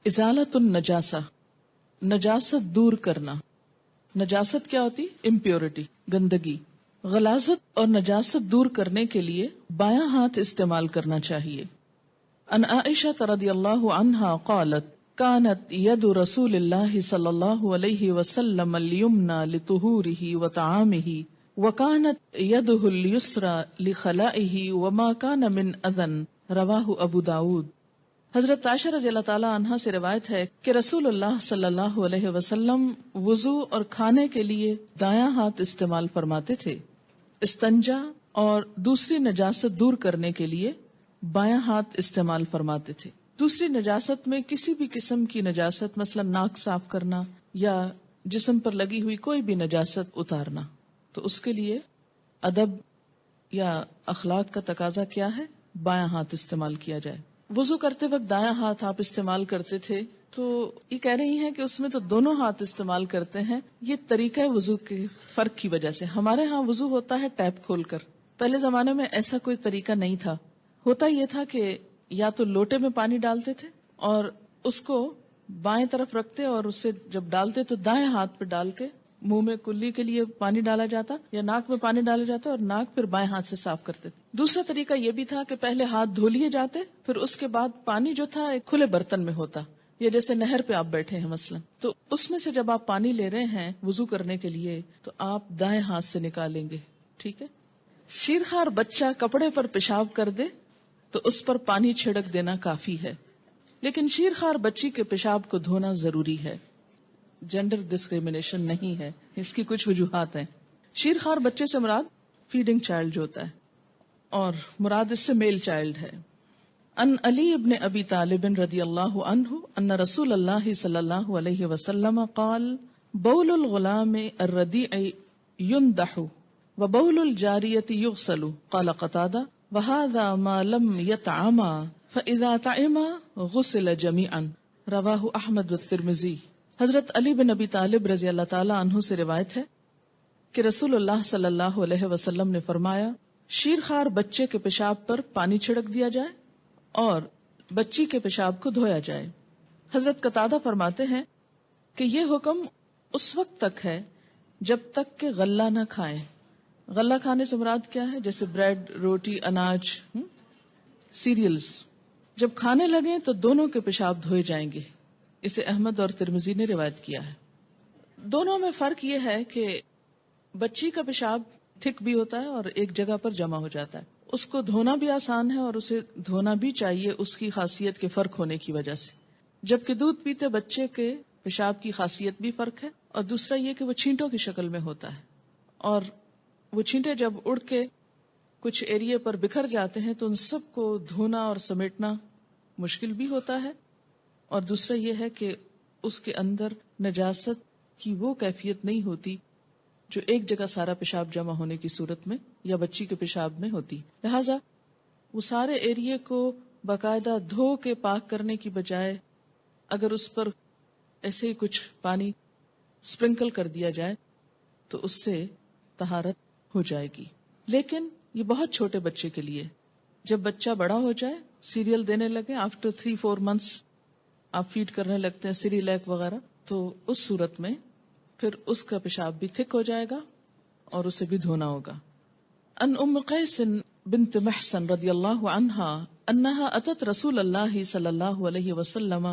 ازالت النجاسہ، نجاست دور کرنا. نجاست کیا ہوتی؟ امپیورٹی، گندگی. غلاظت اور نجاست دور کرنے کے لیے بایاں ہاتھ استعمال کرنا چاہیے. ان عائشہ رضی اللہ عنہا قالت كانت ید رسول اللہ صلی اللہ علیہ وسلم الیمنى لطہورہ وطعامہ وكانت يده اليسرى لخلائه وما كان من اذن. رواہ ابو داود. حضرت عائشہ رضی اللہ تعالی عنہا سے روایت ہے کہ رسول اللہ صلی اللہ علیہ وسلم وضو اور کھانے کے لیے دایاں ہاتھ استعمال فرماتے تھے. استنجا اور دوسری نجاست دور کرنے کے لیے بایاں ہاتھ استعمال فرماتے تھے. دوسری نجاست میں کسی بھی قسم کی نجاست، مثلا ناک صاف کرنا یا جسم پر لگی ہوئی کوئی بھی نجاست اتارنا، تو اس کے لیے ادب یا اخلاق کا تقاضا کیا ہے؟ بایاں ہاتھ استعمال کیا جائے. وضو کرتے وقت دایاں ہاتھ آپ استعمال کرتے تھے، تو یہ کہہ رہی ہیں کہ اس میں تو دونوں ہاتھ استعمال کرتے ہیں. یہ طریقہ وضو کے فرق کی وجہ سے. ہمارے ہاں وضو ہوتا ہے ٹیپ کھول کر، پہلے زمانے میں ایسا کوئی طریقہ نہیں تھا. ہوتا یہ تھا کہ یا تو لوٹے میں پانی ڈالتے تھے اور اس کو بائیں طرف رکھتے، اور اسے جب ڈالتے تو دائیں ہاتھ پہ ڈال کے منہ میں کلی کے لیے پانی ڈالا جاتا یا ناک میں پانی ڈالا جاتا، اور ناک پھر بائیں ہاتھ سے صاف کرتے. دوسرا طریقہ یہ بھی تھا کہ پہلے ہاتھ دھو لیے جاتے، پھر اس کے بعد پانی جو تھا ایک کھلے برتن میں ہوتا، یا جیسے نہر پہ آپ بیٹھے ہیں مثلا، تو اس میں سے جب آپ پانی لے رہے ہیں وضو کرنے کے لیے تو آپ دائیں ہاتھ سے نکالیں گے. ٹھیک ہے. شیرخوار بچہ کپڑے پر پیشاب کر دے تو اس پر پانی چھڑک دینا کافی ہے، لیکن شیرخوار بچی کے پیشاب کو دھونا ضروری ہے. جینڈر ڈسکریمنیشن نہیں ہے، اس کی کچھ وجوہات ہیں. شیرخوار بچے سے مراد فیڈنگ چائلڈ جو ہوتا ہے، اور مراد اس سے میل چائلڈ ہے. ان علی ابن ابی طالب رضی اللہ عنہ ان رسول اللہ صلی اللہ علیہ وسلم قال بول الغلام الردیع يندح وبول الجاریۃ یغسل. قال قتادہ وهذا ما لم يطعما فاذا طعما غسل جميعا. رواہ احمد والترمذی. حضرت علی بن ابی طالب رضی اللہ تعالی عنہ سے روایت ہے کہ رسول اللہ صلی اللہ علیہ وسلم نے فرمایا شیرخوار بچے کے پیشاب پر پانی چھڑک دیا جائے اور بچی کے پیشاب کو دھویا جائے. حضرت قتادہ فرماتے ہیں کہ یہ حکم اس وقت تک ہے جب تک کہ غلہ نہ کھائیں. غلہ کھانے سے مراد کیا ہے؟ جیسے بریڈ، روٹی، اناج، سیریلز. جب کھانے لگیں تو دونوں کے پیشاب دھوئے جائیں گے. اسے احمد اور ترمذی نے روایت کیا ہے. دونوں میں فرق یہ ہے کہ بچی کا پیشاب تھک بھی ہوتا ہے اور ایک جگہ پر جمع ہو جاتا ہے. اس کو دھونا بھی آسان ہے اور اسے دھونا بھی چاہیے اس کی خاصیت کے فرق ہونے کی وجہ سے. جبکہ دودھ پیتے بچے کے پیشاب کی خاصیت بھی فرق ہے، اور دوسرا یہ کہ وہ چھینٹوں کی شکل میں ہوتا ہے، اور وہ چھینٹے جب اڑ کے کچھ ایریے پر بکھر جاتے ہیں تو ان سب کو دھونا اور سمیٹنا مشکل بھی ہوتا ہے. اور دوسرا یہ ہے کہ اس کے اندر نجاست کی وہ کیفیت نہیں ہوتی جو ایک جگہ سارا پیشاب جمع ہونے کی صورت میں یا بچی کے پیشاب میں ہوتی. لہذا وہ سارے ایریے کو باقاعدہ دھو کے پاک کرنے کی بجائے اگر اس پر ایسے ہی کچھ پانی سپرنکل کر دیا جائے تو اس سے طہارت ہو جائے گی. لیکن یہ بہت چھوٹے بچے کے لیے. جب بچہ بڑا ہو جائے، سیریل دینے لگے، آفٹر 3-4 months آپ فیڈ کرنے لگتے ہیں سیریلیک وغیرہ، تو اس صورت میں پھر اس کا پیشاب بھی تھک ہو جائے گا اور اسے بھی دھونا ہوگا. ان ام قیس بنت محسن رضی اللہ عنہا انہا اتت رسول اللہ صلی اللہ علیہ وسلم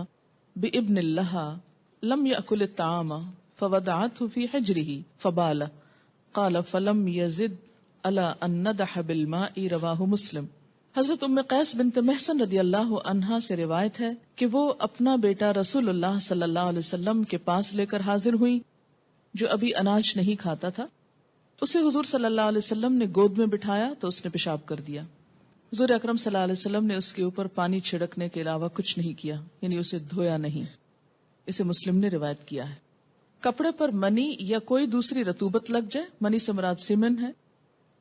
بابن لها لم یأکل الطعام فوضعته في حجره فبال قال فلم یزد علی ان ندح بالماء. رواہ مسلم. حضرت ام قیس بنت محسن رضی اللہ عنہا سے روایت ہے کہ وہ اپنا بیٹا رسول اللہ صلی اللہ علیہ وسلم کے پاس لے کر حاضر ہوئی جو ابھی اناج نہیں کھاتا تھا. اسے حضور صلی اللہ علیہ وسلم نے گود میں بٹھایا تو اس نے پیشاب کر دیا. حضور اکرم صلی اللہ علیہ وسلم نے اس کے اوپر پانی چھڑکنے کے علاوہ کچھ نہیں کیا، یعنی اسے دھویا نہیں. اسے مسلم نے روایت کیا ہے. کپڑے پر منی یا کوئی دوسری رطوبت لگ جائے، منی سے مراد سیمن ہے،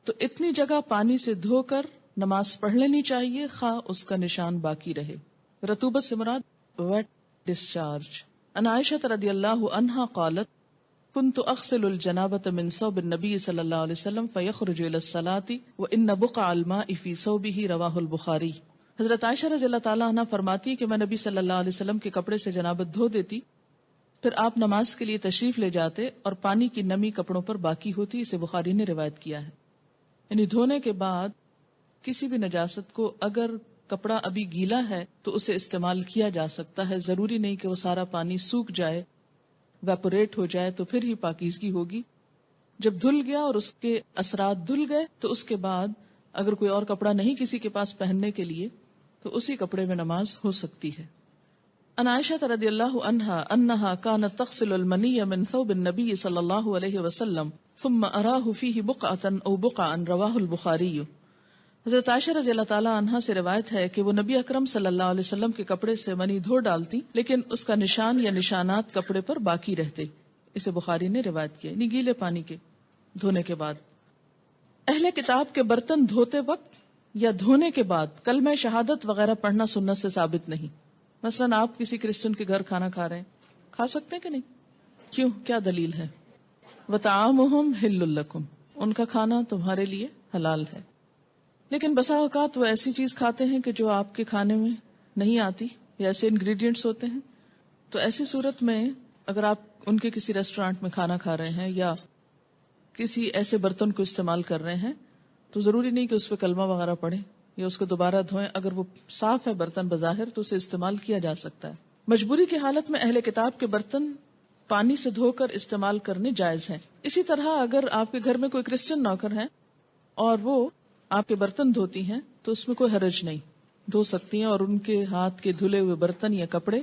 تو اتنی جگہ پانی سے دھو کر نماز پڑھ لینی چاہیے، خواہ اس کا نشان باقی رہے. رطوبت سے مراد ویٹ ڈسچارج. ان عائشہ رضی اللہ عنہا قالت كنت اغسل الجنابة من ثوب النبي صلی اللہ علیہ وسلم فيخرج الى الصلاة وان بقع الماء في ثوبه. رواہ البخاری. حضرت عائشہ رضی اللہ تعالیٰ عنہ فرماتی ہے کہ میں نبی صلی اللہ علیہ وسلم کے کپڑے سے جنابت دھو دیتی، پھر آپ نماز کے لیے تشریف لے جاتے اور پانی کی نمی کپڑوں پر باقی ہوتی. اسے بخاری نے روایت کیا ہے. یعنی دھونے کے بعد کسی بھی نجاست کو اگر کپڑا ابھی گیلا ہے تو اسے استعمال کیا جا سکتا ہے. ضروری نہیں کہ وہ سارا پانی سوکھ جائے، ویپوریٹ ہو جائے تو پھر ہی پاکیزگی ہوگی. جب دھل گیا اور اس کے اثرات دھل گئے تو اس کے بعد اگر کوئی اور کپڑا نہیں کسی کے پاس پہننے کے لیے تو اسی کپڑے میں نماز ہو سکتی ہے. ان عائشہ رضی اللہ عنہا انہا کانت تغسل المنی من ثوب النبی صلی اللہ علیہ وسلم ثم اراہ فیہ بقعتا او بقعا رواہ البخاری. حضرت عائشہ رضی اللہ تعالی عنہا سے روایت ہے کہ وہ نبی اکرم صلی اللہ علیہ وسلم کے کپڑے سے منی دھو ڈالتی لیکن اس کا نشان یا نشانات کپڑے پر باقی رہتے. اسے بخاری نے روایت کیا. یعنی گیلے پانی کے دھونے کے بعد. اہل کتاب کے برتن دھوتے وقت یا دھونے کے بعد کلمہ شہادت وغیرہ پڑھنا سنت سے ثابت نہیں. مثلاً آپ کسی کرسچن کے گھر کھانا کھا رہے ہیں، کھا سکتے ہیں کہ نہیں؟ کیوں؟ کیا دلیل ہے؟ وَطَعَامُهُمْ حِلٌّ لَكُمْ، ان کا کھانا تمہارے لیے حلال ہے. لیکن بسا اوقات وہ ایسی چیز کھاتے ہیں کہ جو آپ کے کھانے میں نہیں آتی یا ایسے انگریڈینٹس ہوتے ہیں، تو ایسی صورت میں اگر آپ ان کے کسی ریسٹورانٹ میں کھانا کھا رہے ہیں یا کسی ایسے برتن کو استعمال کر رہے ہیں تو ضروری نہیں کہ اس پہ کلمہ وغیرہ پڑھیں یا اس کو دوبارہ دھوئیں. اگر وہ صاف ہے برتن بظاہر تو اسے استعمال کیا جا سکتا ہے. مجبوری کی حالت میں اہل کتاب کے برتن پانی سے دھو کر استعمال کرنے جائز ہیں. اسی طرح اگر آپ کے گھر میں کوئی کرسچن نوکر ہیں اور وہ آپ کے برتن دھوتی ہیں تو اس میں کوئی حرج نہیں، دھو سکتی ہیں اور ان کے ہاتھ کے دھلے ہوئے برتن یا کپڑے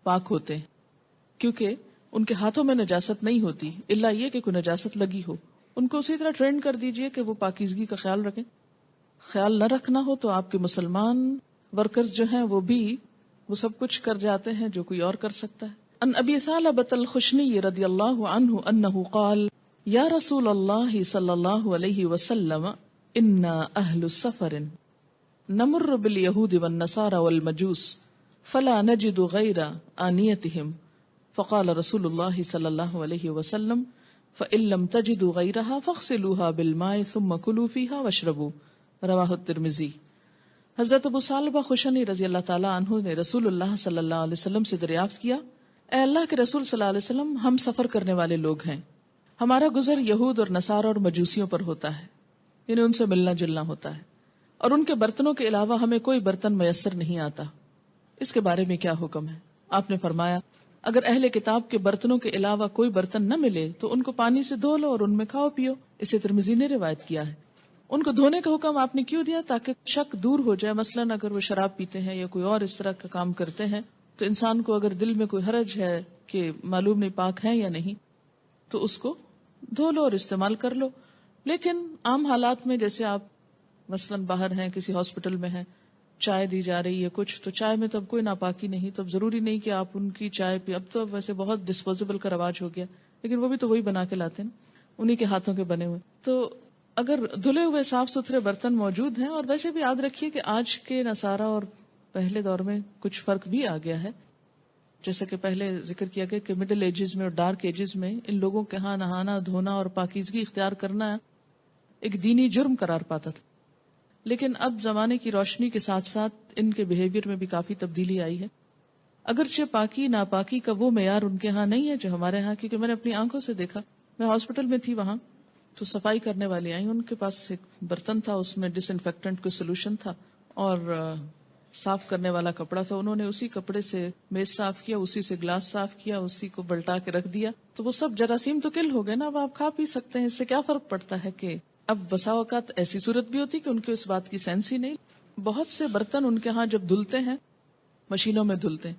پاک ہوتے ہیں کیونکہ ان کے ہاتھوں میں نجاست نہیں ہوتی الا یہ کہ کوئی نجاست لگی ہو. ان کو اسی طرح ٹرین کر دیجئے کہ وہ پاکیزگی کا خیال رکھیں. خیال نہ رکھنا ہو تو آپ کے مسلمان ورکرز جو ہیں وہ سب کچھ کر جاتے ہیں جو کوئی اور کر سکتا ہے. ان ابی ثعلبۃ الخشنی رضی اللہ عنہ انہ قال یا رسول اللہ صلی اللہ علیہ وسلم انا اہل سفر نمر بالیہود والنصارى والمجوس فلا نجد غیر آنیتہم فقال رسول اللہ صلی اللہ علیہ وسلم فإن لم تجدوا غیرها فاغسلوها بالماء ثم کلوا فیہا واشربوا رواہ الترمذی. حضرت ابو ثعلبہ خشنی رضی اللہ تعالی عنہ نے رسول اللہ صلی اللہ علیہ وسلم سے دریافت کیا، اے اللہ کے رسول صلی اللہ علیہ وسلم، ہم سفر کرنے والے لوگ ہیں، ہمارا گزر یہود اور نصارہ اور مجوسیوں پر ہوتا ہے، یعنی ان سے ملنا جلنا ہوتا ہے، اور ان کے برتنوں کے علاوہ ہمیں کوئی برتن میسر نہیں آتا، اس کے بارے میں کیا حکم ہے؟ آپ نے فرمایا اگر اہل کتاب کے برتنوں کے علاوہ کوئی برتن نہ ملے تو ان کو پانی سے دھو لو اور ان میں کھاؤ پیو. اسے ترمذی نے روایت کیا ہے. ان کو دھونے کا حکم آپ نے کیوں دیا؟ تاکہ شک دور ہو جائے. مثلاً اگر وہ شراب پیتے ہیں یا کوئی اور اس طرح کا کام کرتے ہیں تو انسان کو اگر دل میں کوئی حرج ہے کہ معلوم نہیں پاک ہے یا نہیں تو اس کو دھو لو اور استعمال کر لو. لیکن عام حالات میں جیسے آپ مثلاً باہر ہیں، کسی ہاسپٹل میں ہیں، چائے دی جا رہی ہے کچھ، تو چائے میں تو اب کوئی ناپاکی نہیں، تو اب ضروری نہیں کہ آپ ان کی چائے پی. اب تو ویسے بہت ڈسپوزیبل کا رواج ہو گیا، لیکن وہ بھی تو وہی بنا کے لاتے ہیں، انہی کے ہاتھوں کے بنے ہوئے. تو اگر دھلے ہوئے صاف ستھرے برتن موجود ہیں، اور ویسے بھی یاد رکھیے کہ آج کے نصارہ اور پہلے دور میں کچھ فرق بھی آ گیا ہے. جیسے کہ پہلے ذکر کیا گیا کہ مڈل ایجز میں اور ڈارک ایجز میں ان لوگوں کے ہاں نہانا دھونا اور پاکیزگی اختیار کرنا ایک دینی جرم قرار پاتا تھا. لیکن اب زمانے کی روشنی کے ساتھ ساتھ ان کے بیہیویئر میں بھی کافی تبدیلی آئی ہے. اگرچہ پاکی ناپاکی کا وہ معیار ان کے ہاں نہیں ہے جو ہمارے ہاں، کیونکہ میں نے اپنی آنکھوں سے دیکھا. میں ہاسپٹل میں تھی، وہاں تو صفائی کرنے والی آئی، ان کے پاس ایک برتن تھا، اس میں ڈس انفیکٹنٹ کوئی سولوشن تھا اور صاف کرنے والا کپڑا تھا. انہوں نے اسی کپڑے سے میز صاف کیا، اسی سے گلاس صاف کیا، اسی کو بلٹا کے رکھ دیا. تو وہ سب جراثیم تو کل ہو گئے نا. اب آپ کھا پی سکتے ہیں، اس سے کیا فرق پڑتا ہے؟ کہ اب بسا اوقات ایسی صورت بھی ہوتی کہ ان کو اس بات کی سینس ہی نہیں. بہت سے برتن ان کے ہاں جب دھلتے ہیں مشینوں میں دھلتے ہیں،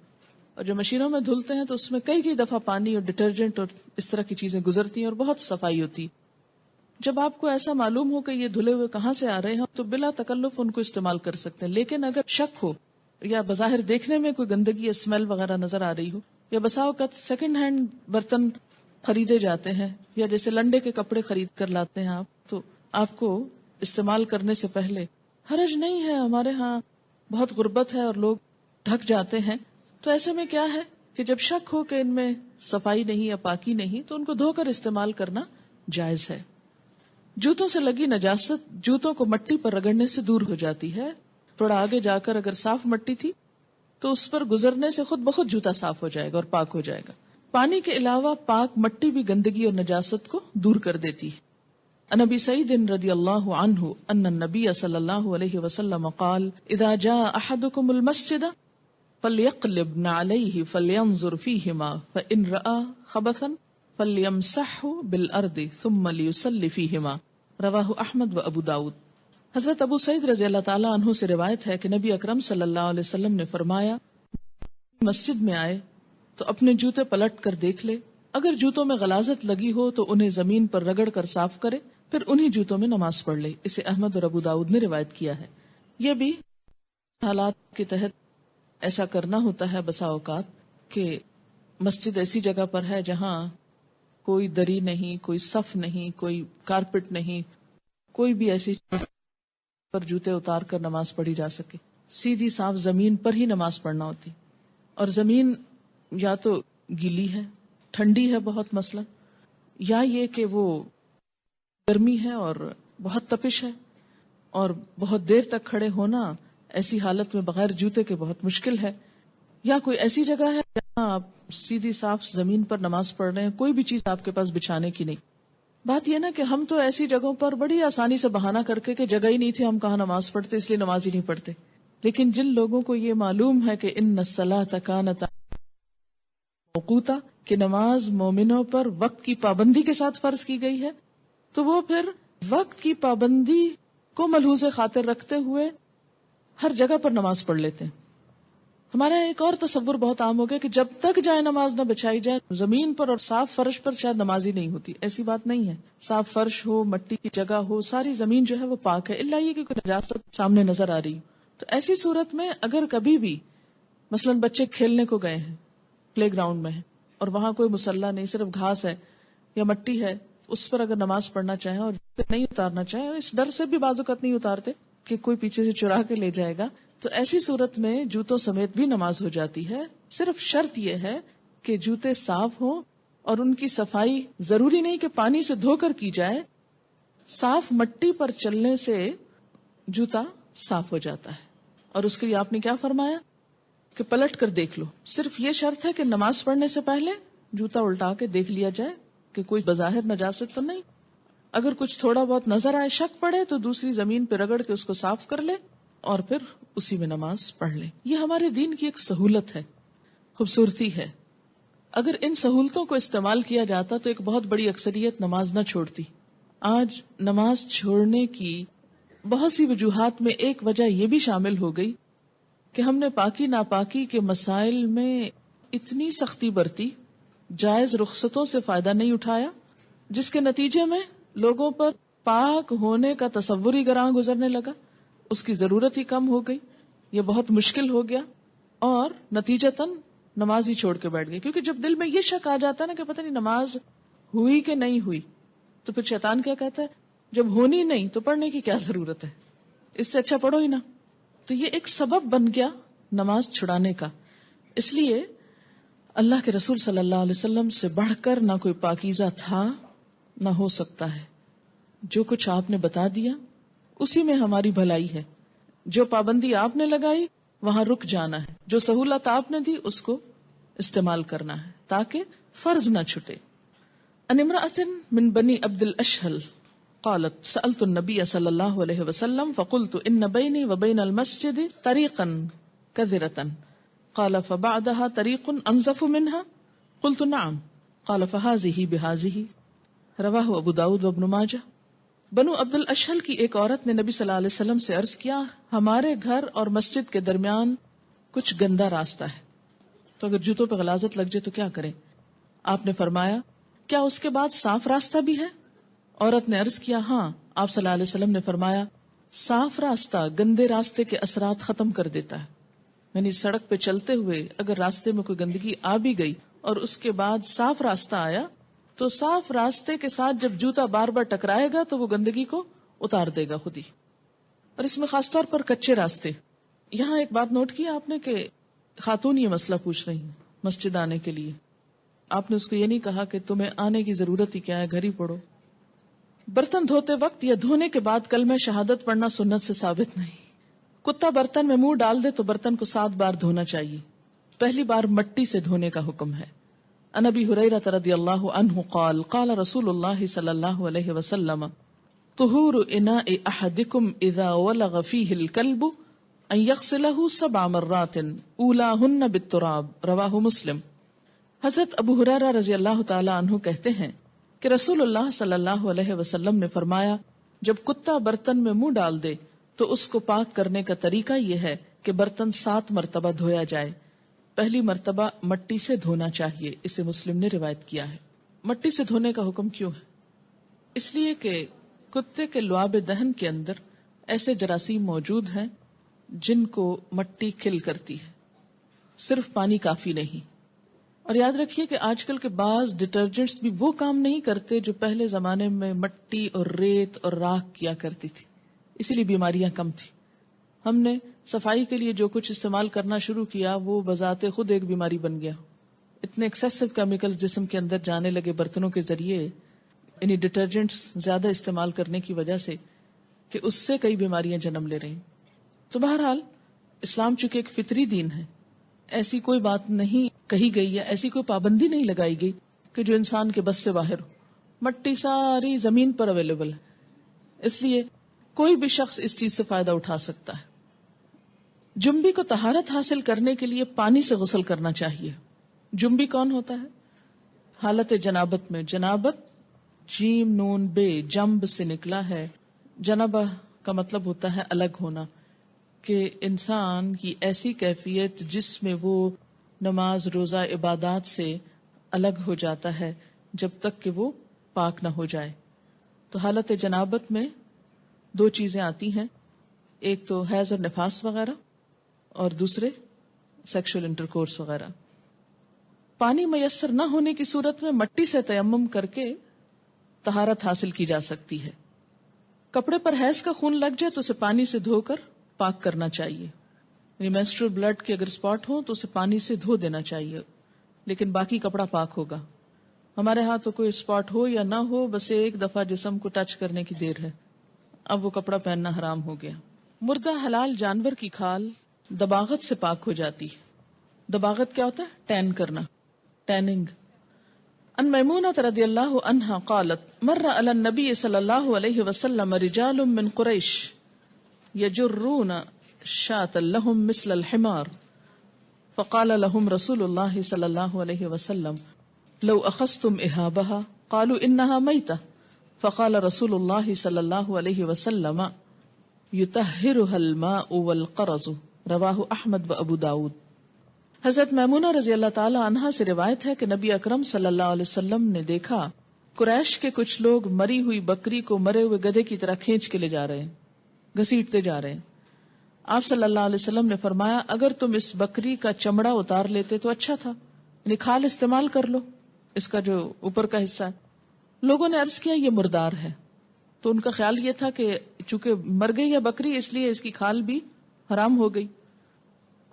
اور جب مشینوں میں دھلتے ہیں تو اس میں کئی دفعہ پانی اور ڈٹرجنٹ اور اس طرح کی چیزیں گزرتی ہیں اور بہت صفائی ہوتی. جب آپ کو ایسا معلوم ہو کہ یہ دھلے ہوئے کہاں سے آ رہے ہیں تو بلا تکلف ان کو استعمال کر سکتے ہیں. لیکن اگر شک ہو یا بظاہر دیکھنے میں کوئی گندگی یا اسمیل وغیرہ نظر آ رہی ہو، یا بسا اوقات سیکنڈ ہینڈ برتن خریدے جاتے ہیں یا جیسے لنڈے کے کپڑے خرید کر لاتے ہیں آپ، تو آپ کو استعمال کرنے سے پہلے حرج نہیں ہے. ہمارے ہاں بہت غربت ہے اور لوگ ڈھک جاتے ہیں، تو ایسے میں کیا ہے کہ جب شک ہو کہ ان میں صفائی نہیں یا پاکی نہیں تو ان کو دھو کر استعمال کرنا جائز ہے. جوتوں سے لگی نجاست جوتوں کو مٹی پر رگڑنے سے دور ہو جاتی ہے. تھوڑا آگے جا کر اگر صاف مٹی تھی تو اس پر گزرنے سے خود بخود جوتا صاف ہو جائے گا اور پاک ہو جائے گا. پانی کے علاوہ پاک مٹی بھی گندگی اور نجاست کو دور کر دیتی ہے. عن ابی سعید رضی اللہ عنہ ان النبی صلی اللہ علیہ وسلم قال اذا جاء احدکم المسجد فلیقلب نعلیہ فلینظر فیہما فإن رأى خبثا فلیمسحه بالارض ثم لیصلی فیہما. رواہ احمد و ابو داود. حضرت ابو سعید رضی اللہ تعالیٰ عنہ سے روایت ہے کہ نبی اکرم صلی اللہ علیہ وسلم نے فرمایا مسجد میں آئے تو اپنے جوتے پلٹ کر دیکھ لے, اگر جوتوں میں غلاظت لگی ہو تو انہیں زمین پر رگڑ کر صاف کرے, پھر انہی جوتوں میں نماز پڑھ لے. اسے احمد اور ابو داؤد نے روایت کیا ہے. یہ بھی حالات کے تحت ایسا کرنا ہوتا ہے بسا اوقات کہ مسجد ایسی جگہ پر ہے جہاں کوئی دری نہیں, کوئی صف نہیں, کوئی کارپٹ نہیں, کوئی بھی ایسی پر جوتے اتار کر نماز پڑھی جا سکے. سیدھی صاف زمین پر ہی نماز پڑھنا ہوتی, اور زمین یا تو گیلی ہے, ٹھنڈی ہے بہت مثلا, یا یہ کہ وہ گرمی ہے اور بہت تپش ہے, اور بہت دیر تک کھڑے ہونا ایسی حالت میں بغیر جوتے کے بہت مشکل ہے, یا کوئی ایسی جگہ ہے جہاں آپ سیدھی صاف زمین پر نماز پڑھ رہے ہیں, کوئی بھی چیز آپ کے پاس بچھانے کی نہیں. بات یہ نا کہ ہم تو ایسی جگہوں پر بڑی آسانی سے بہانہ کر کے کہ جگہ ہی نہیں تھی, ہم کہاں نماز پڑھتے, اس لیے نماز ہی نہیں پڑھتے. لیکن جن لوگوں کو یہ معلوم ہے کہ ان الصلاۃ کانت موقوتا, کہ نماز مومنوں پر وقت کی پابندی کے ساتھ فرض کی گئی ہے, تو وہ پھر وقت کی پابندی کو ملحوظ خاطر رکھتے ہوئے ہر جگہ پر نماز پڑھ لیتے ہیں. ہمارے یہاں ایک اور تصور بہت عام ہو گیا کہ جب تک جائے نماز نہ بچھائی جائے زمین پر اور صاف فرش پر شاید نماز ہی نہیں ہوتی. ایسی بات نہیں ہے. صاف فرش ہو, مٹی کی جگہ ہو, ساری زمین جو ہے وہ پاک ہے, الا یہ کہ کوئی نجاست سامنے نظر آ رہی. تو ایسی صورت میں اگر کبھی بھی مثلا بچے کھیلنے کو گئے ہیں, پلے گراؤنڈ میں ہیں, اور وہاں کوئی مصلی نہیں, صرف گھاس ہے یا مٹی ہے, اس پر اگر نماز پڑھنا چاہیں اور نہیں اتارنا چاہیں, اس ڈر سے بھی بعض اوقات نہیں اتارتے کہ کوئی پیچھے سے چرا کے لے جائے گا, تو ایسی صورت میں جوتوں سمیت بھی نماز ہو جاتی ہے. صرف شرط یہ ہے کہ جوتے صاف ہوں, اور ان کی صفائی ضروری نہیں کہ پانی سے دھو کر کی جائے, صاف مٹی پر چلنے سے جوتا صاف ہو جاتا ہے. اور اس کے لیے آپ نے کیا فرمایا کہ پلٹ کر دیکھ لو. صرف یہ شرط ہے کہ نماز پڑھنے سے پہلے جوتا الٹا کے دیکھ لیا جائے کہ کوئی بظاہر نجاست تو نہیں. اگر کچھ تھوڑا بہت نظر آئے, شک پڑے, تو دوسری زمین پہ رگڑ کے اس کو صاف کر لے اور پھر اسی میں نماز پڑھ لے. یہ ہمارے دین کی ایک سہولت ہے, خوبصورتی ہے. اگر ان سہولتوں کو استعمال کیا جاتا تو ایک بہت بڑی اکثریت نماز نہ چھوڑتی. آج نماز چھوڑنے کی بہت سی وجوہات میں ایک وجہ یہ بھی شامل ہو گئی کہ ہم نے پاکی ناپاکی کے مسائل میں اتنی سختی برتی, جائز رخصتوں سے فائدہ نہیں اٹھایا, جس کے نتیجے میں لوگوں پر پاک ہونے کا تصور ہی گراں گزرنے لگا, اس کی ضرورت ہی کم ہو گئی, یہ بہت مشکل ہو گیا, اور نتیجتاً نماز ہی چھوڑ کے بیٹھ گئی. کیونکہ جب دل میں یہ شک آ جاتا ہے نا کہ پتہ نہیں نماز ہوئی کہ نہیں ہوئی, تو پھر شیطان کیا کہتا ہے, جب ہونی نہیں تو پڑھنے کی کیا ضرورت ہے, اس سے اچھا پڑھو ہی نا. تو یہ ایک سبب بن گیا نماز چھڑانے کا. اس لیے اللہ کے رسول صلی اللہ علیہ وسلم سے بڑھ کر نہ کوئی پاکیزہ تھا نہ ہو سکتا ہے. جو کچھ آپ نے بتا دیا اسی میں ہماری بھلائی ہے. جو پابندی آپ نے لگائی وہاں رک جانا ہے, جو سہولت آپ نے دی اس کو استعمال کرنا ہے تاکہ فرض نہ چھٹے. ان امرأة من بنی عبد الاشہل قالت سألت النبی صلی اللہ علیہ وسلم فقلت ان بینی وبین المسجد طریقا کذرة قال فبعدها طریق انظف منها قلت نعم قال فهذه بهذه. رواہ ابو داود وابن ماجہ. بنو عبد الاشہل کی ایک عورت نے نبی صلی اللہ علیہ وسلم سے عرض کیا, ہمارے گھر اور مسجد کے درمیان کچھ گندا راستہ ہے, تو اگر جوتوں پہ غلاظت لگ جائے تو کیا کریں؟ آپ نے فرمایا کیا اس کے بعد صاف راستہ بھی ہے؟ عورت نے عرض کیا ہاں. آپ صلی اللہ علیہ وسلم نے فرمایا صاف راستہ گندے راستے کے اثرات ختم کر دیتا ہے. یعنی سڑک پہ چلتے ہوئے اگر راستے میں کوئی گندگی آ بھی گئی اور اس کے بعد صاف راستہ آیا تو صاف راستے کے ساتھ جب جوتا بار بار ٹکرائے گا تو وہ گندگی کو اتار دے گا خود ہی. اور اس میں خاص طور پر کچے راستے. یہاں ایک بات نوٹ کی آپ نے کہ خاتون یہ مسئلہ پوچھ رہی ہیں مسجد آنے کے لیے. آپ نے اس کو یہ نہیں کہا کہ تمہیں آنے کی ضرورت ہی کیا ہے, گھر ہی پڑھو. برتن دھوتے وقت یا دھونے کے بعد کلمہ شہادت پڑھنا سنت سے ثابت نہیں. کتا برتن میں منہ ڈال دے تو برتن کو 7 بار دھونا چاہیے. پہلی بار مٹی سے دھونے کا حکم ہے. عن ابی ہریرہ رضی اللہ عنہ قال قال رسول اللہ صلی اللہ علیہ وسلم طہور اناء احدکم اذا ولغ فیہ الکلب ان یغسلہ 7 مرات اولاہن بالتراب. رواہ مسلم. حضرت ابو ہریرہ رضی اللہ تعالی عنہ کہتے ہیں کہ رسول اللہ صلی اللہ علیہ وسلم نے فرمایا جب کتا برتن میں منہ ڈال دے تو اس کو پاک کرنے کا طریقہ یہ ہے کہ برتن 7 مرتبہ دھویا جائے. پہلی مرتبہ مٹی سے دھونا چاہیے. اسے مسلم نے روایت کیا ہے. مٹی سے دھونے کا حکم کیوں ہے؟ اس لیے کہ کتے کے لعاب دہن کے اندر ایسے جراثیم موجود ہیں جن کو مٹی کھل کرتی ہے. صرف پانی کافی نہیں. اور یاد رکھیے کہ آج کل کے بعض ڈٹرجنٹس بھی وہ کام نہیں کرتے جو پہلے زمانے میں مٹی اور ریت اور راکھ کیا کرتی تھی. اسی لیے بیماریاں کم تھی. ہم نے صفائی کے لیے جو کچھ استعمال کرنا شروع کیا وہ بذات خود ایک بیماری بن گیا. اتنے ایکسیسو کیمیکل جسم کے اندر جانے لگے برتنوں کے ذریعے، یعنی ڈٹرجنٹس زیادہ استعمال کرنے کی وجہ سے، کہ اس سے کئی بیماریاں جنم لے رہی. تو بہرحال اسلام چونکہ ایک فطری دین ہے، ایسی کوئی بات نہیں کہی گئی یا ایسی کوئی پابندی نہیں لگائی گئی کہ جو انسان کے بس سے باہر ہو. مٹی ساری زمین پر اویلیبل ہے، اس لیے کوئی بھی شخص اس چیز سے فائدہ اٹھا سکتا ہے. جنبی کو طہارت حاصل کرنے کے لیے پانی سے غسل کرنا چاہیے. جنبی کون ہوتا ہے؟ حالت جنابت میں. جنابت جیم نون بے جنب سے نکلا ہے. جنبہ کا مطلب ہوتا ہے الگ ہونا، کہ انسان کی ایسی کیفیت جس میں وہ نماز روزہ عبادات سے الگ ہو جاتا ہے جب تک کہ وہ پاک نہ ہو جائے. تو حالت جنابت میں 2 چیزیں آتی ہیں، ایک تو حیض اور نفاس وغیرہ، اور دوسرے سیکشل انٹرکورس وغیرہ. پانی میسر نہ ہونے کی صورت میں مٹی سے تیمم کر کے طہارت حاصل کی جا سکتی ہے. کپڑے پر حیض کا خون لگ جائے تو اسے پانی سے دھو کر پاک کرنا چاہیے. یعنی مینسٹرل بلڈ کے اگر اسپاٹ ہو تو اسے پانی سے دھو دینا چاہیے، لیکن باقی کپڑا پاک ہوگا. ہمارے ہاں تو کوئی اسپاٹ ہو یا نہ ہو، بس ایک دفعہ جسم کو ٹچ کرنے کی دیر ہے، اب وہ کپڑا پہننا حرام ہو گیا. مردہ حلال جانور کی کھال دباغت سے پاک ہو جاتی. دباغت کیا ہوتا ہے؟ ٹین کرنا، ٹیننگ. ان میمونہ رضی اللہ عنہا قالت مر علی النبی صلی اللہ علیہ وسلم رجال من قریش یجرون شاة لهم مثل الحمار فقال لهم رسول اللہ صلی اللہ علیہ وسلم لو اخذتم اہابها قالوا انها میتة فقال رسول اللہ صلی اللہ علیہ وسلم یطہرها الماء والقرض. رواہ احمد و ابو داود. حضرت میمونہ رضی اللہ تعالی عنہا سے روایت ہے کہ نبی اکرم صلی اللہ علیہ وسلم نے دیکھا قریش کے کچھ لوگ مری ہوئی بکری کو مرے ہوئے گدھے کی طرح کھینچ کے لے جا رہے ہیں، گھسیٹتے جا رہے ہیں. آپ صلی اللہ علیہ وسلم نے فرمایا اگر تم اس بکری کا چمڑا اتار لیتے تو اچھا تھا، یعنی کھال استعمال کر لو، اس کا جو اوپر کا حصہ ہے. لوگوں نے عرض کیا یہ مردار ہے، تو ان کا خیال یہ تھا کہ چونکہ مر گئی ہے بکری اس لیے اس کی کھال بھی حرام ہو گئی.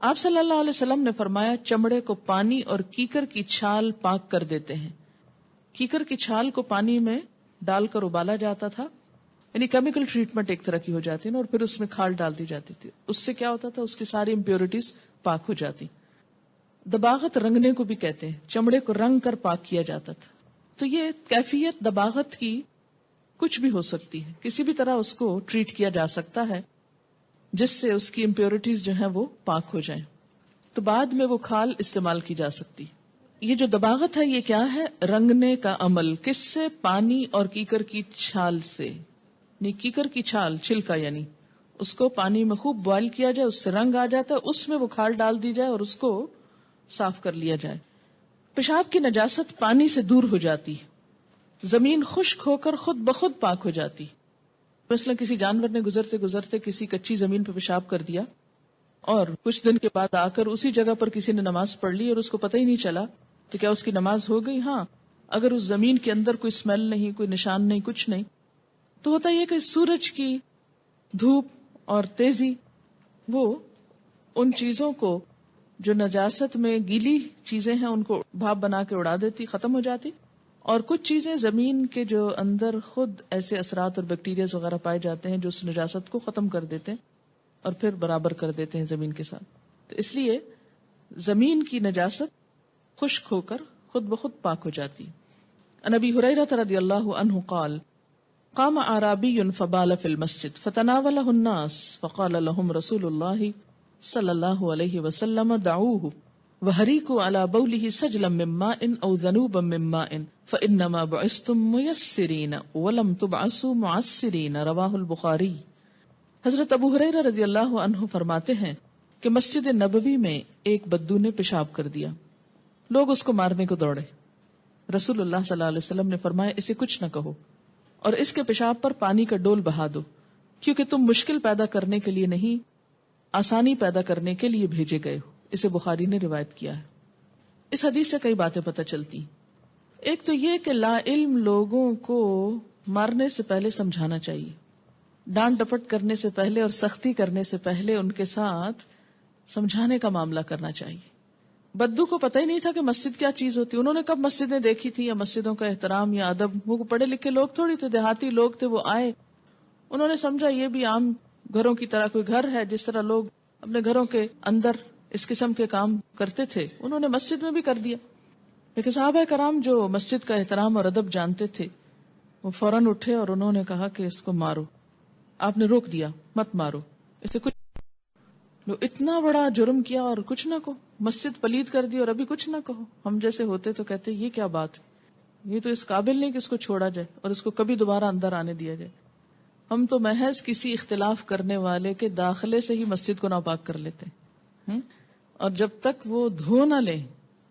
آپ صلی اللہ علیہ وسلم نے فرمایا چمڑے کو پانی اور کیکر کی چھال پاک کر دیتے ہیں. کیکر کی چھال کو پانی میں ڈال کر ابالا جاتا تھا، یعنی کیمیکل ٹریٹمنٹ ایک طرح کی ہو جاتی ہے، اور پھر اس میں کھال ڈال دی جاتی تھی. اس سے کیا ہوتا تھا؟ اس کی ساری امپیورٹیز پاک ہو جاتی. دباغت رنگنے کو بھی کہتے ہیں، چمڑے کو رنگ کر پاک کیا جاتا تھا. تو یہ کیفیت دباغت کی کچھ بھی ہو سکتی ہے، کسی بھی طرح اس کو ٹریٹ کیا جا سکتا ہے جس سے اس کی امپیورٹیز جو ہیں وہ پاک ہو جائیں، تو بعد میں وہ کھال استعمال کی جا سکتی. یہ جو دباغت ہے یہ کیا ہے؟ رنگنے کا عمل. کس سے؟ پانی اور کیکر کی چھال سے. کیکر کی چھال، چھلکا، یعنی اس کو پانی میں خوب بوائل کیا جائے، اس سے رنگ آ جاتا ہے، اس میں وہ کھال ڈال دی جائے اور اس کو صاف کر لیا جائے. پیشاب کی نجاست پانی سے دور ہو جاتی، زمین خشک ہو کر خود بخود پاک ہو جاتی. مثلا کسی جانور نے گزرتے گزرتے کسی کچی زمین پہ پیشاب کر دیا اور کچھ دن کے بعد آ کر اسی جگہ پر کسی نے نماز پڑھ لی اور اس کو پتہ ہی نہیں چلا، تو کیا اس کی نماز ہو گئی؟ ہاں، اگر اس زمین کے اندر کوئی اسمیل نہیں، کوئی نشان نہیں، کچھ نہیں. تو ہوتا یہ کہ سورج کی دھوپ اور تیزی وہ ان چیزوں کو جو نجاست میں گیلی چیزیں ہیں ان کو بھاپ بنا کے اڑا دیتی، ختم ہو جاتی. اور کچھ چیزیں زمین کے جو اندر خود ایسے اثرات اور بیکٹیریاز وغیرہ پائے جاتے ہیں جو اس نجاست کو ختم کر دیتے ہیں. اور پھر برابر کر دیتے ہیں زمین کے ساتھ. تو اس لیے زمین کی نجاست خشک ہو کر خود بخود پاک ہو جاتی. عن ابی ہریرہ رضی اللہ عنہ قال قام اعرابی فبال فی المسجد فتناولہ الناس فقال لهم رسول اللہ صلی اللہ علیہ وسلم دعوه وحریکوا علی بولہ سجلا من ماء او ذنوبا من ماء فانما بعثتم میسرین ولم تبعثوا معسرین رواہ البخاری. حضرت ابو ہریرہ رضی اللہ عنہ فرماتے ہیں کہ مسجد نبوی میں ایک بدو نے پیشاب کر دیا. لوگ اس کو مارنے کو دوڑے. رسول اللہ صلی اللہ علیہ وسلم نے فرمایا اسے کچھ نہ کہو اور اس کے پیشاب پر پانی کا ڈول بہا دو، کیونکہ تم مشکل پیدا کرنے کے لیے نہیں، آسانی پیدا کرنے کے لیے بھیجے گئے ہو. اسے بخاری نے روایت کیا ہے. اس حدیث سے کئی باتیں پتہ چلتی. ایک تو یہ کہ لا علم لوگوں کو مارنے سے پہلے سمجھانا چاہیے، ڈانٹ ڈپٹ کرنے سے پہلے اور سختی کرنے سے پہلے ان کے ساتھ سمجھانے کا معاملہ کرنا چاہیے. بدو کو پتہ ہی نہیں تھا کہ مسجد کیا چیز ہوتی. انہوں نے کب مسجدیں دیکھی تھی یا مسجدوں کا احترام یا ادب. وہ پڑھے لکھے لوگ تھوڑی تھے، دیہاتی لوگ تھے. وہ آئے، انہوں نے سمجھا یہ بھی عام گھروں کی طرح کوئی گھر ہے، جس طرح لوگ اپنے گھروں کے اندر اس قسم کے کام کرتے تھے انہوں نے مسجد میں بھی کر دیا. لیکن صحابہ کرام جو مسجد کا احترام اور ادب جانتے تھے وہ فوراً اٹھے اور انہوں نے کہا کہ اس کو مارو. آپ نے روک دیا، مت مارو اسے. کچھ لو اتنا بڑا جرم کیا اور کچھ نہ کہو، مسجد پلید کر دی اور ابھی کچھ نہ کہو. ہم جیسے ہوتے تو کہتے یہ کیا بات، یہ تو اس قابل نہیں کہ اس کو چھوڑا جائے اور اس کو کبھی دوبارہ اندر آنے دیا جائے. ہم تو محض کسی اختلاف کرنے والے کے داخلے سے ہی مسجد کو ناپاک کر لیتے ہیں، اور جب تک وہ دھو نہ لیں.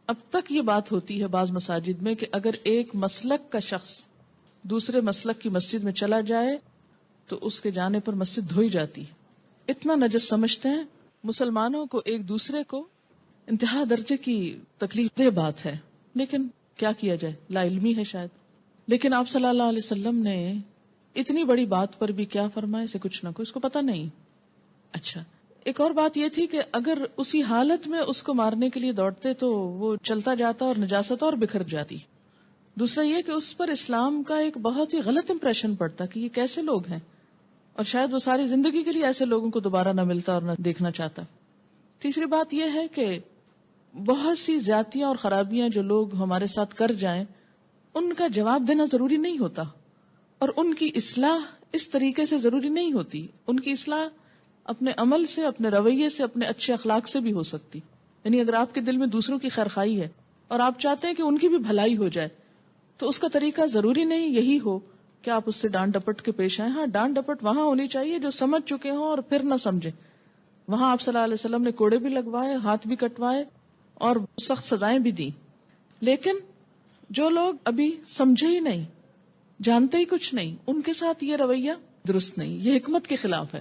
اب تک یہ بات ہوتی ہے بعض مساجد میں کہ اگر ایک مسلک کا شخص دوسرے مسلک کی مسجد میں چلا جائے تو اس کے جانے پر مسجد دھوئی جاتی. اتنا نجس سمجھتے ہیں. مسلمانوں کو ایک دوسرے کو انتہا درجے کی تکلیف دہ بات ہے، لیکن کیا کیا جائے، لا علمی ہے شاید. لیکن آپ صلی اللہ علیہ وسلم نے اتنی بڑی بات پر بھی کیا فرمایا، اسے کچھ نہ کوئی، اس کو پتہ نہیں. اچھا، ایک اور بات یہ تھی کہ اگر اسی حالت میں اس کو مارنے کے لیے دوڑتے تو وہ چلتا جاتا اور نجاست اور بکھر جاتی. دوسرا یہ کہ اس پر اسلام کا ایک بہت ہی غلط امپریشن پڑتا کہ یہ کیسے لوگ ہیں، اور شاید وہ ساری زندگی کے لیے ایسے لوگوں کو دوبارہ نہ ملتا اور نہ دیکھنا چاہتا. تیسری بات یہ ہے کہ بہت سی زیادتیاں اور خرابیاں جو لوگ ہمارے ساتھ کر جائیں ان کا جواب دینا ضروری نہیں ہوتا، اور ان کی اصلاح اس طریقے سے ضروری نہیں ہوتی. ان کی اصلاح اپنے عمل سے، اپنے رویے سے، اپنے اچھے اخلاق سے بھی ہو سکتی. یعنی اگر آپ کے دل میں دوسروں کی خیرخواہی ہے اور آپ چاہتے ہیں کہ ان کی بھی بھلائی ہو جائے تو اس کا طریقہ ضروری نہیں یہی ہو کہ آپ اس سے ڈانٹ ڈپٹ کے پیش آئیں. ہاں، ڈانٹ ڈپٹ وہاں ہونی چاہیے جو سمجھ چکے ہوں اور پھر نہ سمجھیں. وہاں آپ صلی اللہ علیہ وسلم نے کوڑے بھی لگوائے، ہاتھ بھی کٹوائے اور سخت سزائیں بھی دی. لیکن جو لوگ ابھی سمجھے ہی نہیں، جانتے ہی کچھ نہیں، ان کے ساتھ یہ رویہ درست نہیں، یہ حکمت کے خلاف ہے.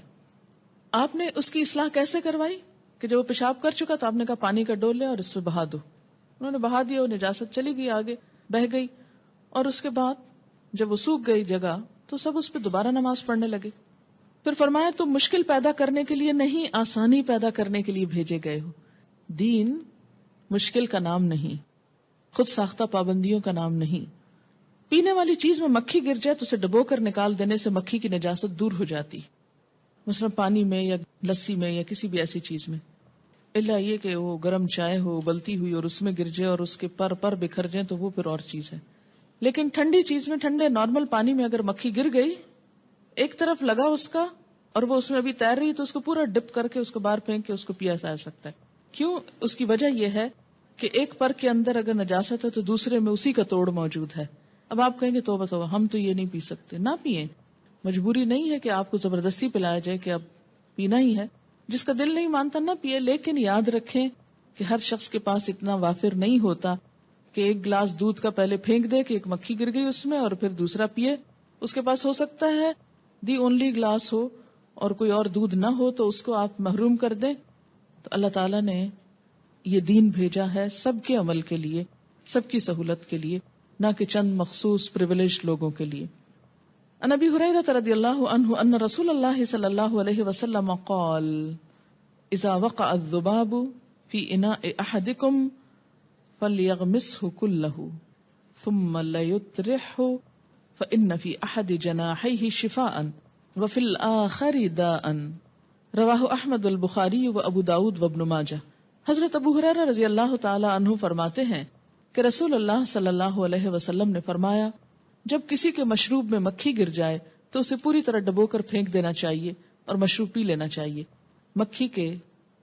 آپ نے اس کی اصلاح کیسے کروائی کہ جب وہ پیشاب کر چکا تو آپ نے کہا پانی کا ڈول لے اور اس پہ بہا دو. انہوں نے بہا دیا، وہ نجاست چلی گئی، آگے بہ گئی، اور اس کے بعد جب وہ سوکھ گئی جگہ تو سب اس پہ دوبارہ نماز پڑھنے لگے. پھر فرمایا تم مشکل پیدا کرنے کے لیے نہیں، آسانی پیدا کرنے کے لیے بھیجے گئے ہو. دین مشکل کا نام نہیں، خود ساختہ پابندیوں کا نام نہیں. پینے والی چیز میں مکھی گر جائے تو اسے ڈبو کر نکال دینے سے مکھی کی نجاست دور ہو جاتی، مثلا پانی میں یا لسی میں یا کسی بھی ایسی چیز میں. الا یہ کہ وہ گرم چائے ہو ابلتی ہوئی اور اس میں گر جائے اور اس کے پر بکھر جائیں تو وہ پھر اور چیز ہے. لیکن ٹھنڈی چیز میں، ٹھنڈے نارمل پانی میں اگر مکھی گر گئی، ایک طرف لگا اس کا اور وہ اس میں ابھی تیر رہی تو اس کو پورا ڈپ کر کے اس کو باہر پھینک کے اس کو پیا جا سکتا ہے. کیوں؟ اس کی وجہ یہ ہے کہ ایک پر کے اندر اگر نجاست ہے تو دوسرے میں اسی کا توڑ موجود ہے. اب آپ کہیں گے توبہ توبہ، ہم تو یہ نہیں پی سکتے. نہ پیئیں، مجبوری نہیں ہے کہ آپ کو زبردستی پلایا جائے کہ اب پینا ہی ہے. جس کا دل نہیں مانتا نہ پیے، لیکن یاد رکھیں کہ ہر شخص کے پاس اتنا وافر نہیں ہوتا کہ ایک گلاس دودھ کا پہلے پھینک دے کہ ایک مکھی گر گئی اس میں اور پھر دوسرا پیے. اس کے پاس ہو سکتا ہے دی اونلی گلاس ہو اور کوئی اور دودھ نہ ہو تو اس کو آپ محروم کر دیں. تو اللہ تعالیٰ نے یہ دین بھیجا ہے سب کے عمل کے لیے، سب کی سہولت کے لیے، نہ کہ چند مخصوص پریویلیجڈ لوگوں کے لیے. عن ابی ہریرہ رضی اللہ عنہ ان رسول اللہ صلی اللہ علیہ وسلم قال اذا وقع الذباب في اناء احدكم فليغمسه كله ثم ليطرحه فإن في أحد جناحيه شفاء وفي الآخر داء رواہ احمد البخاری و ابو داود و ابن ماجہ۔ حضرت ابو ہریرہ رضی اللہ تعالی عنہ فرماتے ہیں کہ رسول اللہ صلی اللہ علیہ وسلم نے فرمایا، جب کسی کے مشروب میں مکھی گر جائے تو اسے پوری طرح ڈبو کر پھینک دینا چاہیے اور مشروب پی لینا چاہیے۔ مکھی کے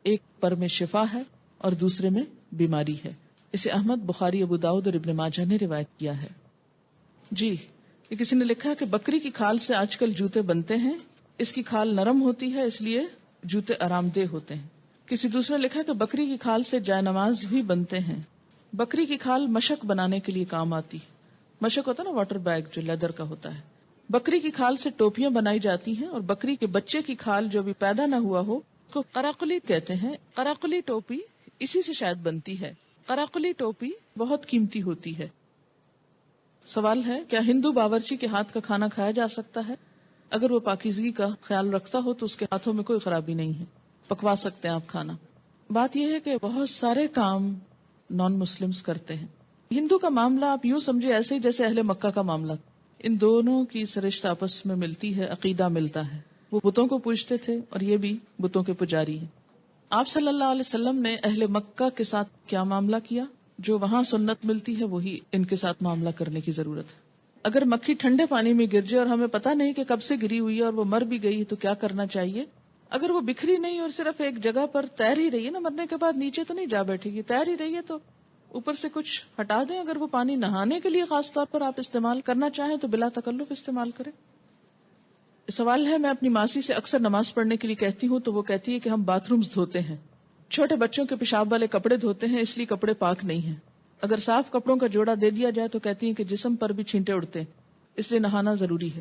ایک پر میں شفا ہے اور دوسرے میں بیماری ہے۔ اسے احمد، بخاری، ابو داؤد اور ابن ماجہ نے روایت کیا ہے۔ جی، یہ کسی نے لکھا کہ بکری کی کھال سے آج کل جوتے بنتے ہیں، اس کی کھال نرم ہوتی ہے اس لیے جوتے آرام دہ ہوتے ہیں۔ کسی دوسرے نے لکھا کہ بکری کی کھال سے جائے نماز بھی بنتے ہیں۔ بکری کی کھال مشک بنانے کے لیے کام آتی ہے۔ مشک ہوتا ہے نا، واٹر بیگ جو لیدر کا ہوتا ہے۔ بکری کی کھال سے ٹوپیاں بنائی جاتی ہیں، اور بکری کے بچے کی کھال جو بھی پیدا نہ ہوا ہو اس کو قراقلی کہتے ہیں۔ قراقلی ٹوپی اسی سے شاید بنتی ہے۔ قراقلی ٹوپی بہت قیمتی ہوتی ہے۔ سوال ہے، کیا ہندو باورچی کے ہاتھ کا کھانا کھایا جا سکتا ہے؟ اگر وہ پاکیزگی کا خیال رکھتا ہو تو اس کے ہاتھوں میں کوئی خرابی نہیں ہے، پکوا سکتے ہیں آپ کھانا۔ بات یہ ہے کہ بہت سارے کام نان مسلمز کرتے ہیں۔ ہندو کا معاملہ آپ یوں سمجھے ایسے ہی جیسے اہل مکہ کا معاملہ، ان دونوں کی سرشت آپس میں ملتی ہے، عقیدہ ملتا ہے۔ وہ بتوں کو پوجتے تھے اور یہ بھی بتوں کے پجاری ہیں۔ آپ صلی اللہ علیہ وسلم نے اہل مکہ کے ساتھ کیا معاملہ کیا؟ جو وہاں سنت ملتی ہے وہی ان کے ساتھ معاملہ کرنے کی ضرورت ہے۔ اگر مکھی ٹھنڈے پانی میں گر جائے اور ہمیں پتہ نہیں کہ کب سے گری ہوئی ہے اور وہ مر بھی گئی تو کیا کرنا چاہیے؟ اگر وہ بکھری نہیں اور صرف ایک جگہ پر تیر ہی رہی ہے نا، مرنے کے بعد نیچے تو نہیں جا بیٹھے گی، تیر ہی رہی ہے تو اوپر سے کچھ ہٹا دیں۔ اگر وہ پانی نہانے کے لیے خاص طور پر آپ استعمال کرنا چاہیں تو بلا تکلف استعمال کریں۔ سوال ہے، میں اپنی ماسی سے اکثر نماز پڑھنے کے لیے کہتی ہوں تو وہ کہتی ہے کہ ہم باتھ رومز دھوتے ہیں، چھوٹے بچوں کے پیشاب والے کپڑے دھوتے ہیں، اس لیے کپڑے پاک نہیں ہیں۔ اگر صاف کپڑوں کا جوڑا دے دیا جائے تو کہتی ہیں کہ جسم پر بھی چھینٹے اڑتے ہیں، اس لیے نہانا ضروری ہے،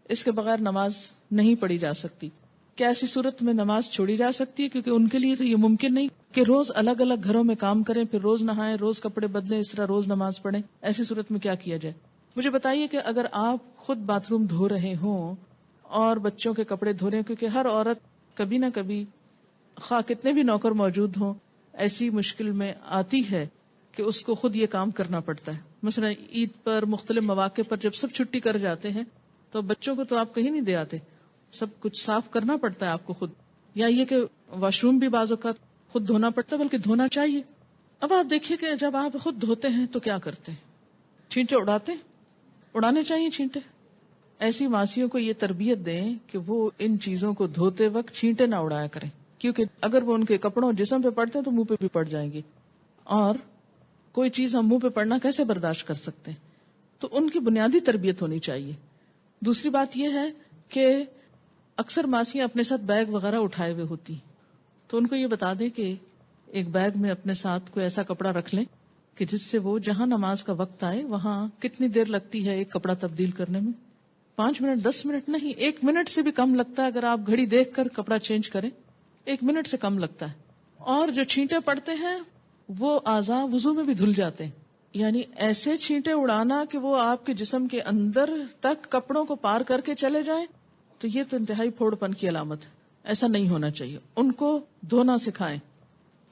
اس کے بغیر نماز نہیں پڑھی جا سکتی۔ کیا ایسی صورت میں نماز چھوڑی جا سکتی ہے؟ کیونکہ ان کے لیے تو یہ ممکن نہیں کہ روز الگ الگ گھروں میں کام کریں، پھر روز نہائیں، روز کپڑے بدلیں، اس طرح روز نماز پڑھیں۔ ایسی صورت میں کیا کیا جائے؟ مجھے بتائیے کہ اگر آپ خود باتھ روم دھو رہے ہوں اور بچوں کے کپڑے دھو رہے ہیں، کیونکہ ہر عورت کبھی نہ کبھی، خواہ کتنے بھی نوکر موجود ہوں، ایسی مشکل میں آتی ہے کہ اس کو خود یہ کام کرنا پڑتا ہے۔ مثلا عید پر، مختلف مواقع پر جب سب چھٹی کر جاتے ہیں تو بچوں کو تو آپ کہیں نہیں دے آتے، سب کچھ صاف کرنا پڑتا ہے آپ کو خود، یا یہ کہ واش روم بھی بعض اوقات خود دھونا پڑتا ہے، بلکہ دھونا چاہیے۔ اب آپ دیکھیے کہ جب آپ خود دھوتے ہیں تو کیا کرتے ہیں؟ چھینٹے اڑاتے؟ اڑانے چاہیے چھینٹے۔ ایسی ماسیوں کو یہ تربیت دیں کہ وہ ان چیزوں کو دھوتے وقت چھینٹے نہ اڑایا کریں، کیونکہ اگر وہ ان کے کپڑوں جسم پہ پڑتے ہیں تو منہ پہ بھی پڑ جائیں گے، اور کوئی چیز ہم منہ پہ پڑنا کیسے برداشت کر سکتے ہیں؟ تو ان کی بنیادی تربیت ہونی چاہیے۔ دوسری بات یہ ہے کہ اکثر ماسیاں اپنے ساتھ بیگ وغیرہ اٹھائے ہوئے ہوتی، تو ان کو یہ بتا دیں کہ ایک بیگ میں اپنے ساتھ کوئی ایسا کپڑا رکھ لیں کہ جس سے وہ جہاں نماز کا وقت آئے وہاں کتنی دیر لگتی ہے ایک کپڑا تبدیل کرنے میں؟ 5 منٹ، 10 منٹ نہیں، 1 منٹ سے بھی کم لگتا ہے۔ اگر آپ گھڑی دیکھ کر کپڑا چینج کریں 1 منٹ سے کم لگتا ہے۔ اور جو چھینٹے پڑتے ہیں وہ اعضاء وضو میں بھی دھل جاتے ہیں، یعنی ایسے چھینٹے اڑانا کہ وہ آپ کے جسم کے اندر تک کپڑوں کو پار کر کے چلے جائیں، تو یہ تو انتہائی پھوڑ پن کی علامت ہے۔ ایسا نہیں ہونا چاہیے۔ ان کو دھونا سکھائیں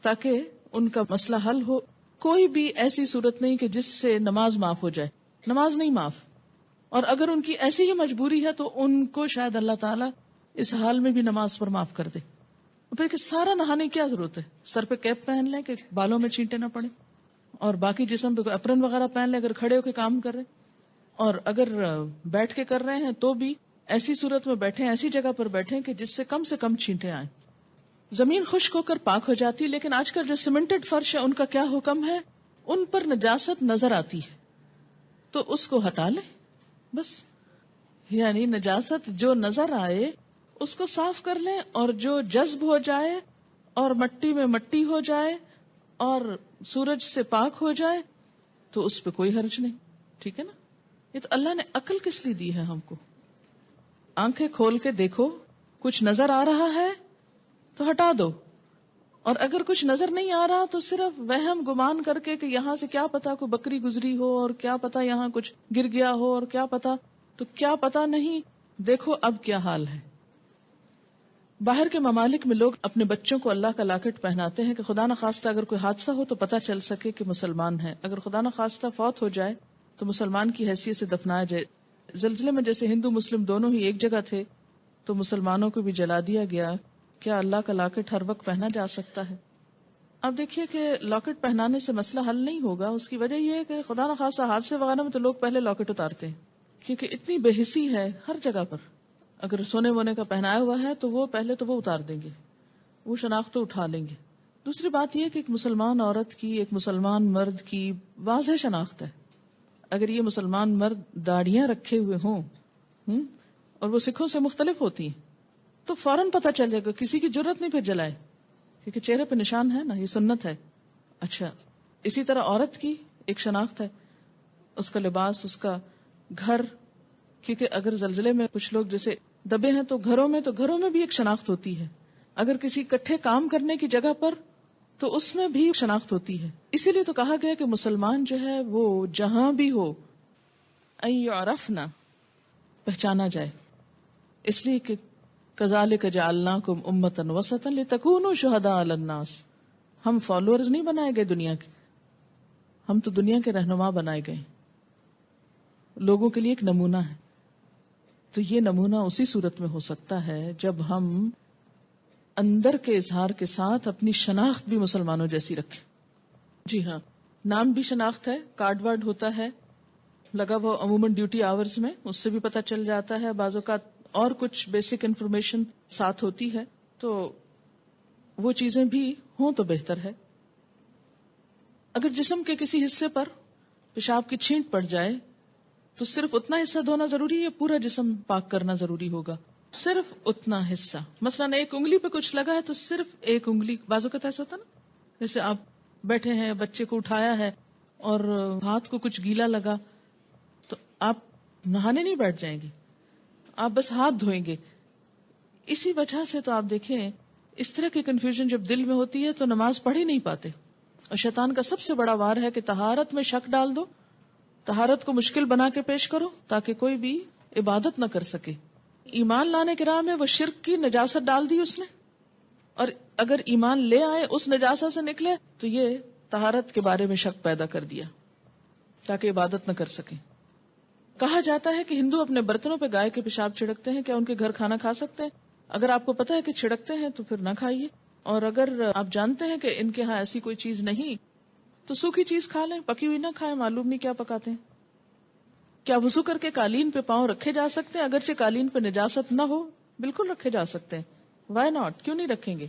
تاکہ ان کا مسئلہ حل ہو۔ کوئی بھی ایسی صورت نہیں کہ جس سے نماز معاف ہو جائے، نماز نہیں معاف۔ اور اگر ان کی ایسی ہی مجبوری ہے تو ان کو شاید اللہ تعالیٰ اس حال میں بھی نماز پر معاف کر دے۔ پھر کہ سارا نہانے کی کیا ضرورت ہے؟ سر پہ کیپ پہن لیں کہ بالوں میں چھینٹے نہ پڑے، اور باقی جسم پہ اپرن وغیرہ پہن لیں اگر کھڑے ہو کے کام کر رہے، اور اگر بیٹھ کے کر رہے ہیں تو بھی ایسی صورت میں بیٹھیں، ایسی جگہ پر بیٹھیں کہ جس سے کم چھینٹے آئیں۔ زمین خشک ہو کر پاک ہو جاتی، لیکن آج کل جو سیمنٹڈ فرش ہے ان کا کیا حکم ہے؟ ان پر نجاست نظر آتی ہے تو اس کو ہٹا لیں بس۔ یعنی نجاست جو نظر آئے اس کو صاف کر لیں، اور جو جذب ہو جائے اور مٹی میں مٹی ہو جائے اور سورج سے پاک ہو جائے تو اس پہ کوئی حرج نہیں، ٹھیک ہے نا؟ یہ تو اللہ نے عقل کس لیے دی ہے ہم کو؟ آنکھیں کھول کے دیکھو، کچھ نظر آ رہا ہے تو ہٹا دو، اور اگر کچھ نظر نہیں آ رہا تو صرف وہم گمان کر کے کہ یہاں سے کیا پتا کوئی بکری گزری ہو، اور کیا پتا یہاں کچھ گر گیا ہو، اور کیا پتا، تو کیا پتا نہیں، دیکھو اب کیا حال ہے۔ باہر کے ممالک میں لوگ اپنے بچوں کو اللہ کا لاکٹ پہناتے ہیں کہ خدا نخواستہ اگر کوئی حادثہ ہو تو پتہ چل سکے کہ مسلمان ہے، اگر خدا نخواستہ فوت ہو جائے تو مسلمان کی حیثیت سے دفنایا جائے۔ زلزلے میں جیسے ہندو مسلم دونوں ہی ایک جگہ تھے تو مسلمانوں کو بھی جلا دیا گیا کیا اللہ کا لاکٹ ہر وقت پہنا جا سکتا ہے؟ اب دیکھیے کہ لاکٹ پہنانے سے مسئلہ حل نہیں ہوگا. اس کی وجہ یہ ہے کہ خدا نہ خاصا حادثے وغیرہ میں تو لوگ پہلے لاکٹ اتارتے ہیں، کیونکہ اتنی بے حسی ہے ہر جگہ پر. اگر سونے وونے کا پہنایا ہوا ہے تو وہ پہلے تو وہ اتار دیں گے، وہ شناخت تو اٹھا لیں گے. دوسری بات یہ کہ ایک مسلمان عورت کی، ایک مسلمان مرد کی واضح شناخت ہے. اگر یہ مسلمان مرد داڑیاں رکھے ہوئے ہوں اور وہ سکھوں سے مختلف ہوتی ہیں تو فوراً پتہ چل جائے گا، کسی کی جرت نہیں پھر جلائے، کیونکہ چہرے پہ نشان ہے نا، یہ سنت ہے. اچھا، اسی طرح عورت کی ایک شناخت ہے، اس کا لباس، اس کا گھر، کیونکہ اگر زلزلے میں کچھ لوگ جیسے دبے ہیں تو گھروں میں بھی ایک شناخت ہوتی ہے. اگر کسی کٹھے کام کرنے کی جگہ پر تو اس میں بھی شناخت ہوتی ہے. اسی لیے تو کہا گیا کہ مسلمان جو ہے وہ جہاں بھی ہو ان یعرفنا، پہچانا جائے. اس لیے کہ کذالک جعلناکم امۃ وسطا لتکونوا شہداء علی الناس. ہم فالوورز نہیں بنائے گئے دنیا کے، ہم تو دنیا کے رہنما بنائے گئے، لوگوں کے لیے ایک نمونہ ہے. تو یہ نمونہ اسی صورت میں ہو سکتا ہے جب ہم اندر کے اظہار کے ساتھ اپنی شناخت بھی مسلمانوں جیسی رکھیں. جی ہاں، نام بھی شناخت ہے، کارڈ وارڈ ہوتا ہے لگا وہ عموماً ڈیوٹی آورز میں، اس سے بھی پتہ چل جاتا ہے. بعض اوقات اور کچھ بیسک انفارمیشن ساتھ ہوتی ہے، تو وہ چیزیں بھی ہوں تو بہتر ہے. اگر جسم کے کسی حصے پر پیشاب کی چھینٹ پڑ جائے تو صرف اتنا حصہ دھونا ضروری ہے یا پورا جسم پاک کرنا ضروری ہوگا؟ صرف اتنا حصہ. مثلاً ایک انگلی پہ کچھ لگا ہے تو صرف ایک انگلی. بازو کا ایسا ہوتا نا، جیسے آپ بیٹھے ہیں، بچے کو اٹھایا ہے اور ہاتھ کو کچھ گیلا لگا تو آپ نہانے نہیں بیٹھ جائیں گے، آپ بس ہاتھ دھوئیں گے. اسی وجہ سے تو آپ دیکھیں اس طرح کی کنفیوژن جب دل میں ہوتی ہے تو نماز پڑھ ہی نہیں پاتے. اور شیطان کا سب سے بڑا وار ہے کہ طہارت میں شک ڈال دو، طہارت کو مشکل بنا کے پیش کرو تاکہ کوئی بھی عبادت نہ کر سکے. ایمان لانے کی راہ میں وہ شرک کی نجاست ڈال دی اس نے، اور اگر ایمان لے آئے اس نجاست سے نکلے تو یہ طہارت کے بارے میں شک پیدا کر دیا تاکہ عبادت نہ کر سکے. کہا جاتا ہے کہ ہندو اپنے برتنوں پہ گائے کے پیشاب چھڑکتے ہیں، کیا ان کے گھر کھانا کھا سکتے ہیں؟ اگر آپ کو پتا ہے کہ چھڑکتے ہیں تو پھر نہ کھائیے، اور اگر آپ جانتے ہیں کہ ان کے ہاں ایسی کوئی چیز نہیں تو سوکھی چیز کھا لیں، پکی ہوئی نہ کھائیں، معلوم نہیں کیا پکاتے ہیں. کیا وضو کر کے قالین پہ پاؤں رکھے جا سکتے ہیں اگرچہ قالین پہ نجاست نہ ہو؟ بالکل رکھے جا سکتے ہیں. وائی ناٹ، کیوں نہیں رکھیں گے؟